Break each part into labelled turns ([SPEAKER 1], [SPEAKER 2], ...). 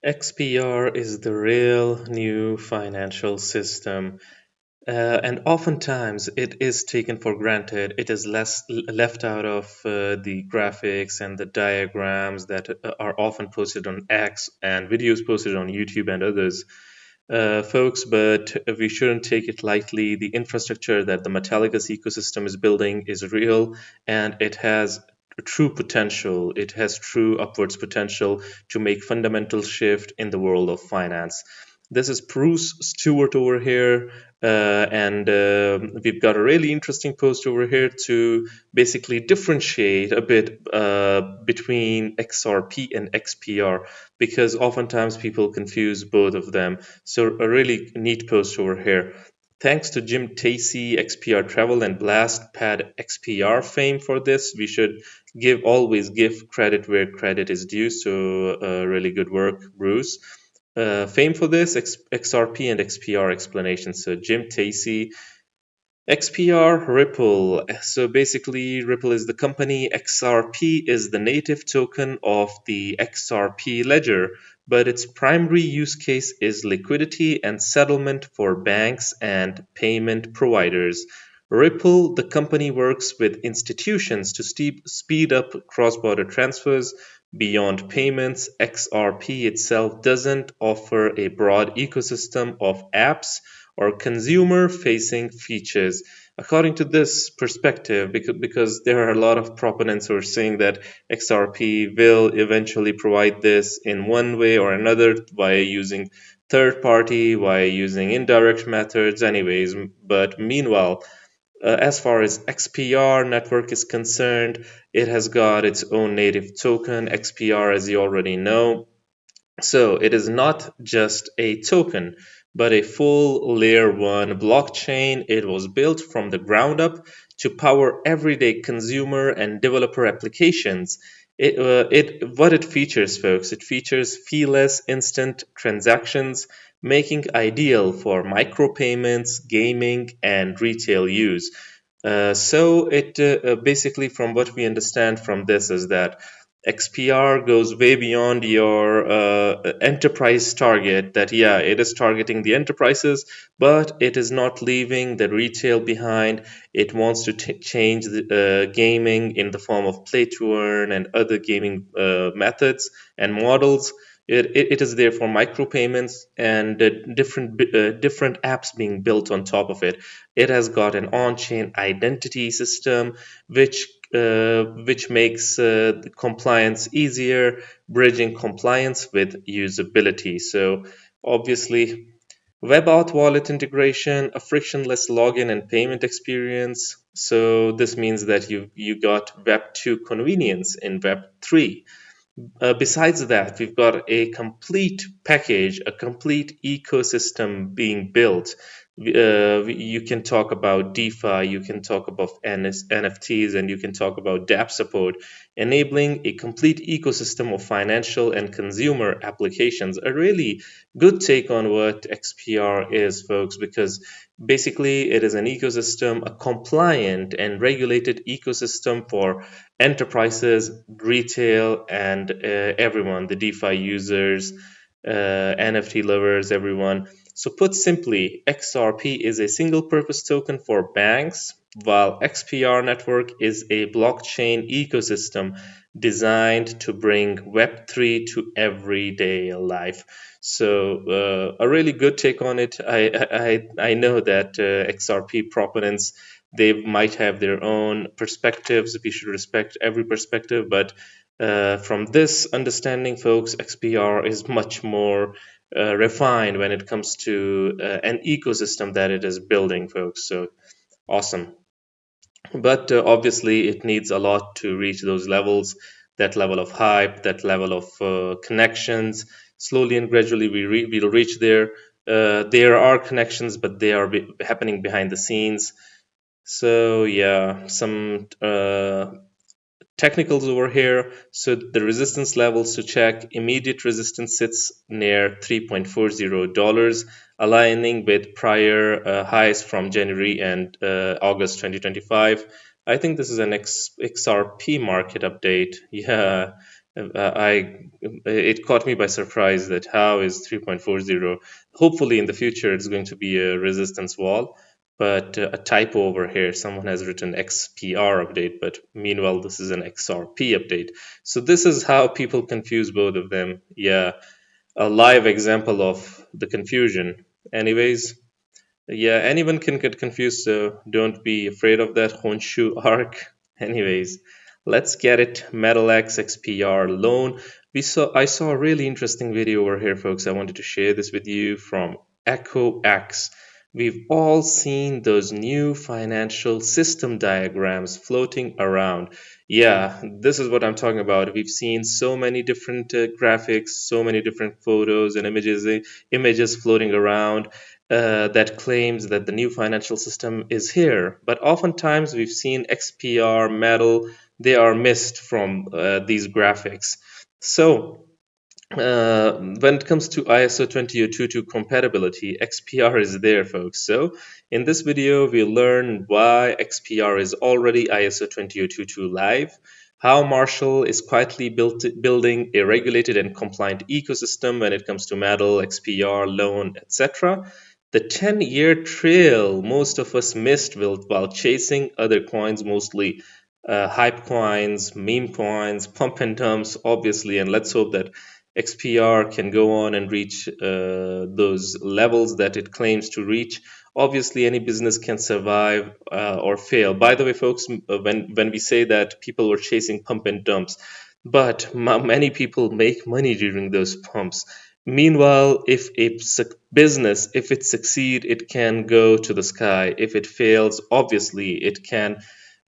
[SPEAKER 1] XPR is the real new financial system, and oftentimes it is taken for granted. It is left out of the graphics and the diagrams that are often posted on X and videos posted on YouTube and others. Folks, but we shouldn't take it lightly. The infrastructure that the Metallicus ecosystem is building is real, and it has true potential. It has true upwards potential to make fundamental shift in the world of finance. This is Bruce Stewart over here, and we've got a really interesting post over here to basically differentiate a bit between XRP and XPR, because oftentimes people confuse both of them. So a really neat post over here. Thanks to Jim Tacey, XPR Travel, and BlastPad XPR fame for this. We should always give credit where credit is due. So really good work, Bruce. Fame for this, XRP and XPR explanation. So Jim Tacey, XPR, Ripple. So basically, Ripple is the company, XRP is the native token of the XRP ledger, but its primary use case is liquidity and settlement for banks and payment providers. Ripple, the company, works with institutions to speed up cross border transfers. Beyond payments, XRP itself doesn't offer a broad ecosystem of apps or consumer facing features. According to this perspective, because there are a lot of proponents who are saying that XRP will eventually provide this in one way or another via using third party, via using indirect methods, anyways. But meanwhile, as far as XPR network is concerned, it has got its own native token, XPR, as you already know. So it is not just a token, but a full layer 1 blockchain. It was built from the ground up to power everyday consumer and developer applications. What it features, folks, it features feeless instant transactions, making ideal for micropayments, gaming, and retail use. So it basically, from what we understand from this, is that XPR goes way beyond your enterprise target. That, yeah, it is targeting the enterprises, but it is not leaving the retail behind. It wants to change the gaming in the form of play to earn and other gaming methods and models. It is there for micropayments and different apps being built on top of it. It has got an on-chain identity system, which makes the compliance easier, bridging compliance with usability. So obviously, web auth wallet integration, a frictionless login and payment experience. So this means that you got Web 2 convenience in Web 3. Besides that, we've got a complete package, a complete ecosystem being built. You can talk about DeFi, you can talk about NFTs, and you can talk about dApp support, enabling a complete ecosystem of financial and consumer applications. A really good take on what XPR is, folks, because basically it is an ecosystem, a compliant and regulated ecosystem for enterprises, retail, and everyone, the DeFi users, NFT lovers, everyone. So, put simply, XRP is a single purpose token for banks, while XPR network is a blockchain ecosystem designed to bring Web3 to everyday life. So, a really good take on it. I know that XRP proponents, they might have their own perspectives. We should respect every perspective, but from this understanding, folks, XPR is much more refined when it comes to an ecosystem that it is building, folks. So awesome. But obviously, it needs a lot to reach those levels, that level of hype, that level of connections. Slowly and gradually, we'll reach there. There are connections, but they are happening behind the scenes. So yeah, some technicals over here. So the resistance levels to check, immediate resistance sits near $3.40, aligning with prior highs from January and August 2025. I think this is an XRP market update. Yeah, It caught me by surprise that how is 3.40. Hopefully in the future it's going to be a resistance wall, but a typo over here. Someone has written XPR update, but meanwhile this is an XRP update. So this is how people confuse both of them. Yeah, a live example of the confusion. Anyways, yeah, anyone can get confused, so don't be afraid of that Honshu arc. Anyways, let's get it. MetalX XPR loan. I saw a really interesting video over here, folks. I wanted to share this with you from Echo X. We've all seen those new financial system diagrams floating around. Yeah, this is what I'm talking about. We've seen so many different graphics, so many different photos and images floating around that claims that the new financial system is here. But oftentimes we've seen XPR, Metal, they are missed from these graphics. So when it comes to ISO 20022 compatibility, XPR is there, folks. So in this video, we'll learn why XPR is already ISO 20022 live, how Marshall is quietly building a regulated and compliant ecosystem when it comes to Metal, XPR, loan, etc., the 10-year trail most of us missed while chasing other coins, mostly hype coins, meme coins, pump and dumps, obviously, and let's hope that XPR can go on and reach those levels that it claims to reach. Obviously, any business can survive or fail. By the way, folks, when we say that people were chasing pump and dumps, but many people make money during those pumps. Meanwhile, if a business, if it succeeds, it can go to the sky. If it fails, obviously,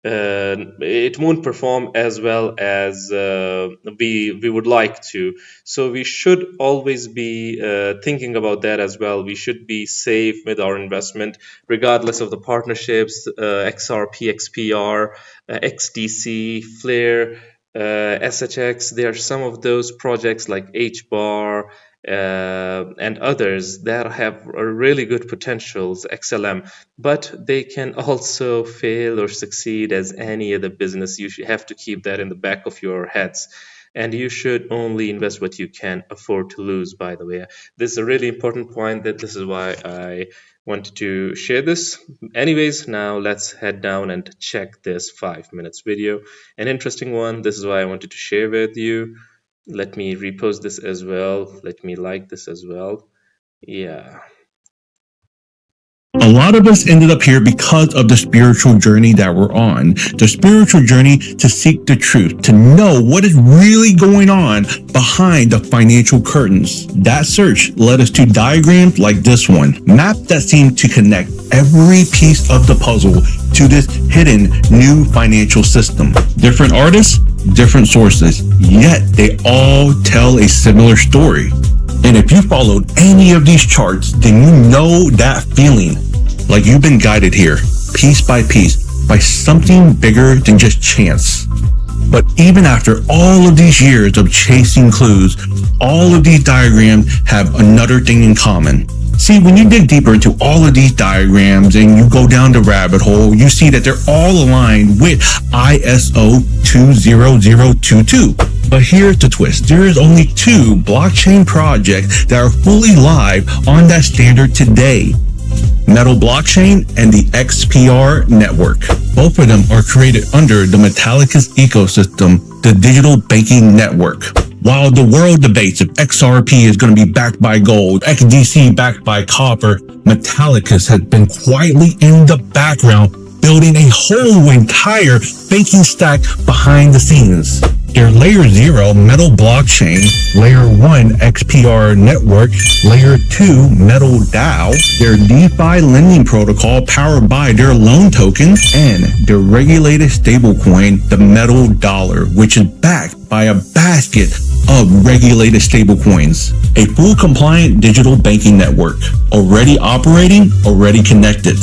[SPEAKER 1] it won't perform as well as we would like to. So we should always be thinking about that as well. We should be safe with our investment, regardless of the partnerships, XRP, XPR, XDC, Flare, SHX. There are some of those projects like hbar, and others that have really good potentials, XLM, but they can also fail or succeed as any other business. You should have to keep that in the back of your heads. And you should only invest what you can afford to lose, by the way. This is a really important point that this is why I wanted to share this. Anyways, now let's head down and check this 5 minutes video. An interesting one. This is why I wanted to share with you. Let me repost this as well. Let me like this as well. Yeah.
[SPEAKER 2] A lot of us ended up here because of the spiritual journey that we're on. The spiritual journey to seek the truth, to know what is really going on behind the financial curtains. That search led us to diagrams like this one, maps that seem to connect every piece of the puzzle to this hidden new financial system. Different artists, different sources, yet they all tell a similar story. And if you followed any of these charts, then you know that feeling, like you've been guided here, piece by piece, by something bigger than just chance. But even after all of these years of chasing clues, all of these diagrams have another thing in common. See, when you dig deeper into all of these diagrams and you go down the rabbit hole, you see that they're all aligned with ISO 20022. But here's the twist. There is only 2 blockchain projects that are fully live on that standard today. Metal Blockchain and the XPR network. Both of them are created under the Metallicus ecosystem, the digital banking network. While the world debates if XRP is going to be backed by gold, XDC backed by copper, Metallicus has been quietly in the background building a whole entire banking stack behind the scenes. Their Layer 0 Metal Blockchain, Layer 1 XPR Network, Layer 2 Metal DAO, their DeFi lending protocol powered by their loan token, and their regulated stablecoin, the Metal Dollar, which is backed by a basket of regulated stablecoins. A full compliant digital banking network, already operating, already connected.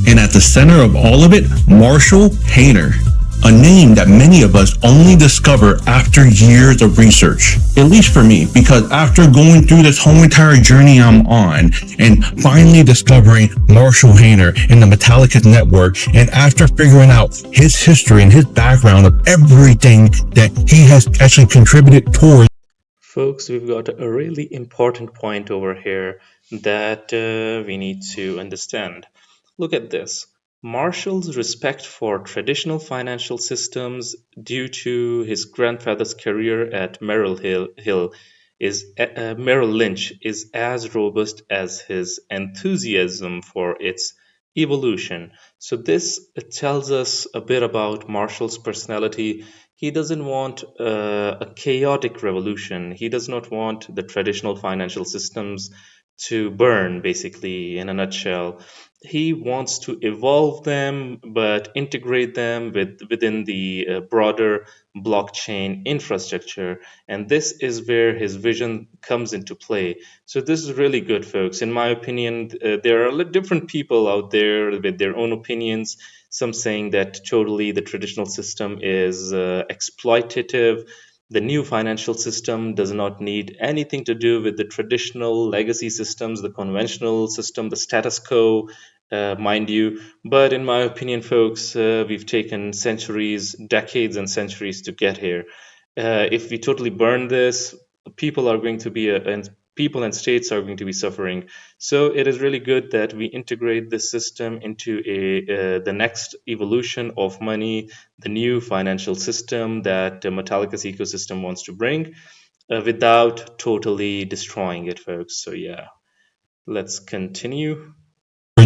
[SPEAKER 2] And at the center of all of it, Marshall Hayner. a name that many of us only discover after years of research. At least for me, because after going through this whole entire journey I'm on and finally discovering Marshall Hayner in the Metallica network, and after figuring out his history and his background of everything that he has actually contributed towards.
[SPEAKER 1] Folks, we've got a really important point over here that we need to understand. Look at this. Marshall's respect for traditional financial systems due to his grandfather's career at Merrill Lynch is as robust as his enthusiasm for its evolution. So this tells us a bit about Marshall's personality. He doesn't want a chaotic revolution. He does not want the traditional financial systems to burn, basically, in a nutshell. He wants to evolve them, but integrate them within the broader blockchain infrastructure. And this is where his vision comes into play. So this is really good, folks. In my opinion, there are different people out there with their own opinions. Some saying that totally the traditional system is exploitative. The new financial system does not need anything to do with the traditional legacy systems, the conventional system, the status quo, mind you. But in my opinion, folks, we've taken centuries, decades, and centuries to get here. If we totally burn this, people are going to be and people and states are going to be suffering. So it is really good that we integrate this system into the next evolution of money, the new financial system that Metallica's ecosystem wants to bring, without totally destroying it, folks. So yeah, let's continue.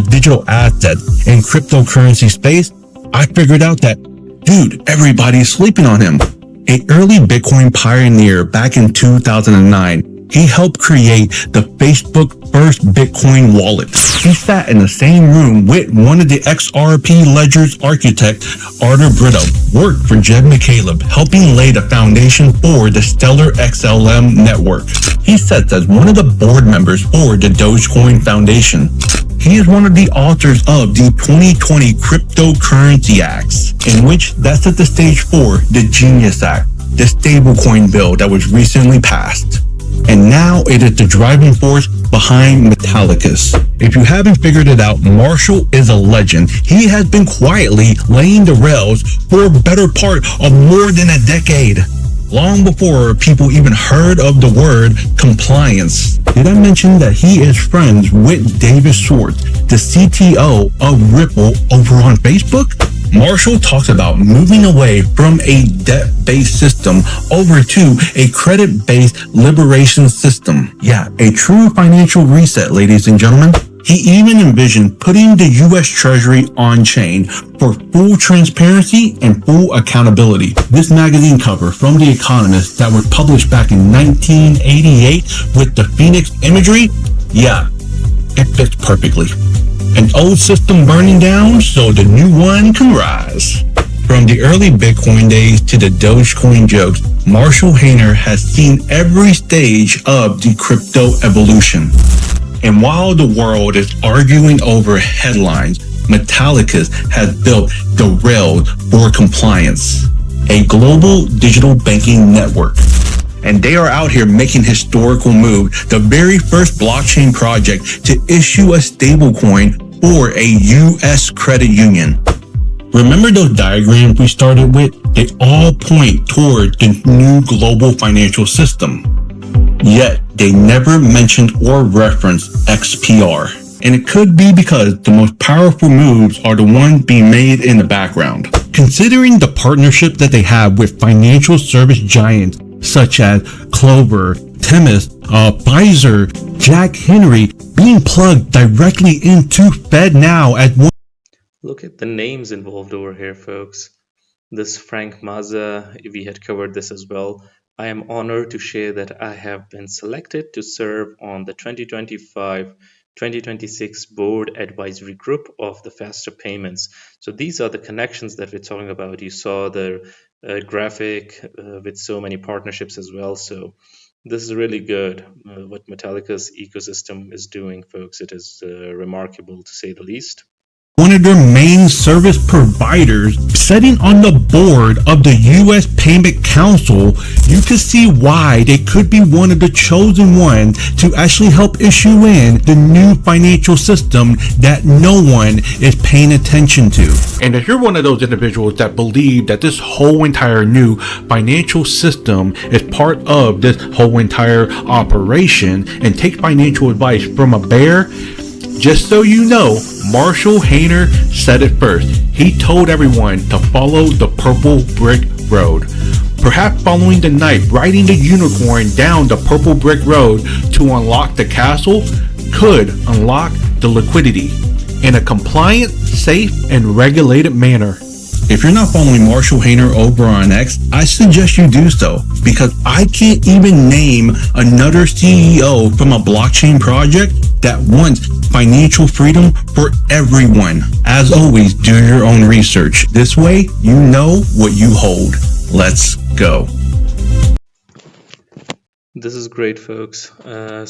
[SPEAKER 2] Digital assets and cryptocurrency space, I figured out that, dude, everybody's sleeping on him. An early Bitcoin pioneer back in 2009, he helped create the Facebook first Bitcoin wallet. He sat in the same room with one of the XRP Ledger's architect, Arthur Britto, worked for Jed McCaleb, helping lay the foundation for the Stellar XLM network. He sits as one of the board members for the Dogecoin Foundation. He is one of the authors of the 2020 Cryptocurrency Acts, in which that set the stage for the Genius Act, the stablecoin bill that was recently passed. And now it is the driving force behind Metallicus. If you haven't figured it out, Marshall is a legend. He has been quietly laying the rails for a better part of more than a decade, long before people even heard of the word compliance. Did I mention that he is friends with David Schwartz, the CTO of Ripple over on Facebook? Marshall talks about moving away from a debt-based system over to a credit-based liberation system. Yeah, a true financial reset, ladies and gentlemen. He even envisioned putting the U.S. Treasury on chain for full transparency and full accountability. This magazine cover from The Economist that was published back in 1988 with the Phoenix imagery, yeah, it fits perfectly. An old system burning down so the new one can rise. From the early Bitcoin days to the Dogecoin jokes, Marshall Hayner has seen every stage of the crypto evolution. And while the world is arguing over headlines, Metallicus has built the rails for compliance, a global digital banking network. And they are out here making historical move, the very first blockchain project to issue a stablecoin for a U.S. credit union. Remember those diagrams we started with? They all point toward the new global financial system. Yet, they never mentioned or referenced XPR. And it could be because the most powerful moves are the ones being made in the background. Considering the partnership that they have with financial service giants such as Clover, Temis, Pfizer, Jack Henry, being plugged directly into FedNow as one.
[SPEAKER 1] Look at the names involved over here, folks. This Frank Mazza, we had covered this as well. I am honored to share that I have been selected to serve on the 2025-2026 Board Advisory Group of the Faster Payments. So these are the connections that we're talking about. You saw the graphic with so many partnerships as well. So this is really good. What Metallica's ecosystem is doing, folks. It is remarkable to say the least.
[SPEAKER 2] one of their main service providers, sitting on the board of the U.S. Payment Council, you can see why they could be one of the chosen ones to actually help issue in the new financial system that no one is paying attention to. And if you're one of those individuals that believe that this whole entire new financial system is part of this whole entire operation and take financial advice from a bear, just so you know, Marshall Hayner said it first. He told everyone to follow the purple brick road. Perhaps following the knight riding the unicorn down the purple brick road to unlock the castle could unlock the liquidity in a compliant, safe, and regulated manner. If you're not following Marshall Hayner over on X, I suggest you do so, because I can't even name another CEO from a blockchain project that wants financial freedom for everyone. As always, do your own research. This way, you know what you hold. Let's go.
[SPEAKER 1] This is great, folks.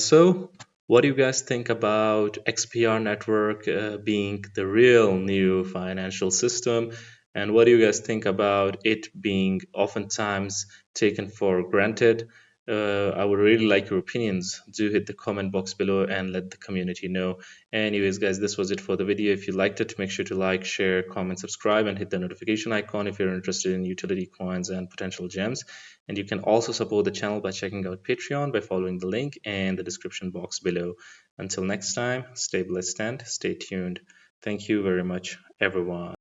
[SPEAKER 1] So, what do you guys think about XPR network being the real new financial system? And what do you guys think about it being oftentimes taken for granted? I would really like your opinions. Do hit the comment box below and let the community know. Anyways, guys, this was it for the video. If you liked it, make sure to like, share, comment, subscribe, and hit the notification icon if you're interested in utility coins and potential gems. And you can also support the channel by checking out Patreon by following the link in the description box below. Until next time, stay blessed and stay tuned. Thank you very much, everyone.